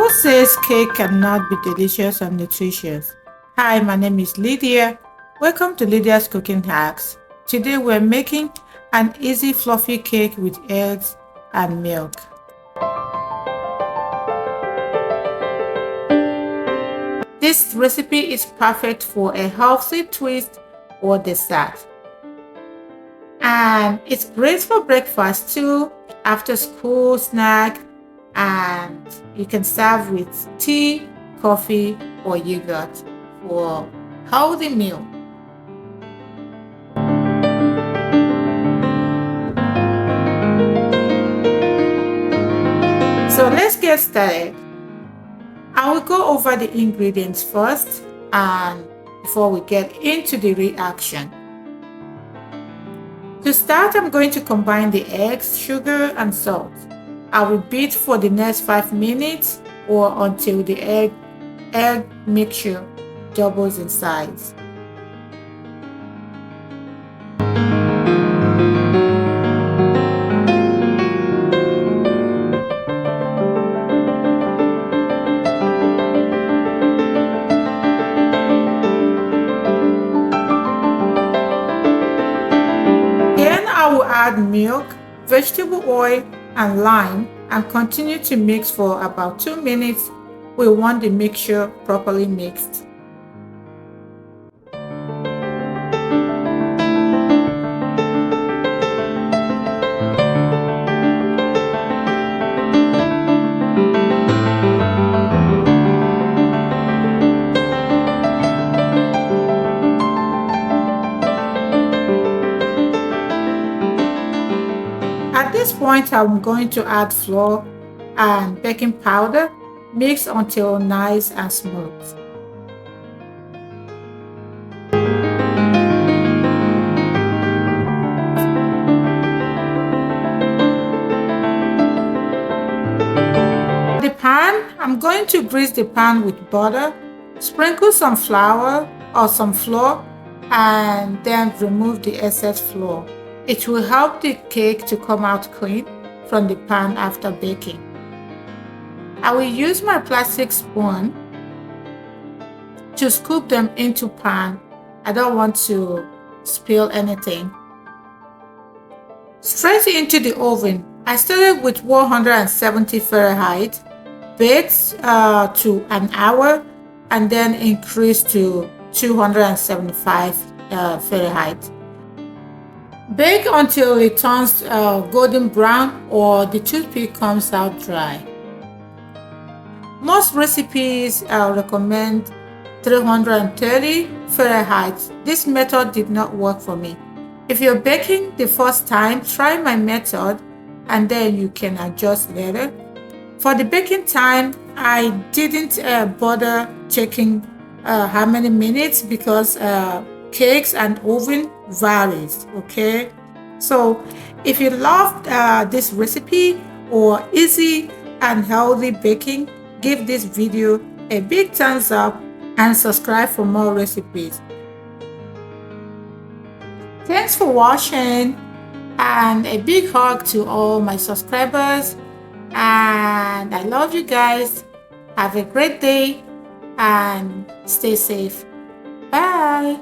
Who says cake cannot be delicious and nutritious? Hi, my name is Lydia. Welcome to Lydia's Cooking Hacks. Today we're making an easy fluffy cake with eggs and milk. This recipe is perfect for a healthy twist or dessert. And it's great for breakfast too, after school snack, and you can serve with tea, coffee, or yogurt for healthy meal. So let's get started. I will go over the ingredients first and before we get into the reaction. To start, I'm going to combine the eggs, sugar, and salt. I will beat for the next 5 minutes or until the egg mixture doubles in size. Then I will add milk, vegetable oil, and lime and continue to mix for about 2 minutes. We want the mixture properly mixed. At this point, I'm going to add flour and baking powder, mix until nice and smooth. The pan, I'm going to grease the pan with butter, sprinkle some flour or some flour, and then remove the excess flour. It will help the cake to come out clean from the pan after baking. I will use my plastic spoon to scoop them into pan. I don't want to spill anything. Straight into the oven. I started with 170 Fahrenheit, baked to an hour, and then increased to 275 Fahrenheit. Bake until it turns golden brown or the toothpick comes out dry. Most recipes recommend 330 Fahrenheit. This method did not work for me. If you're baking the first time, try my method and then you can adjust later. For the baking time, I didn't bother checking how many minutes because cakes and oven varies. Okay, so if you loved this recipe or easy and healthy baking, give this video a big thumbs up and subscribe for more recipes. Thanks for watching and a big hug to all my subscribers, and I love you guys. Have a great day and stay safe. Bye.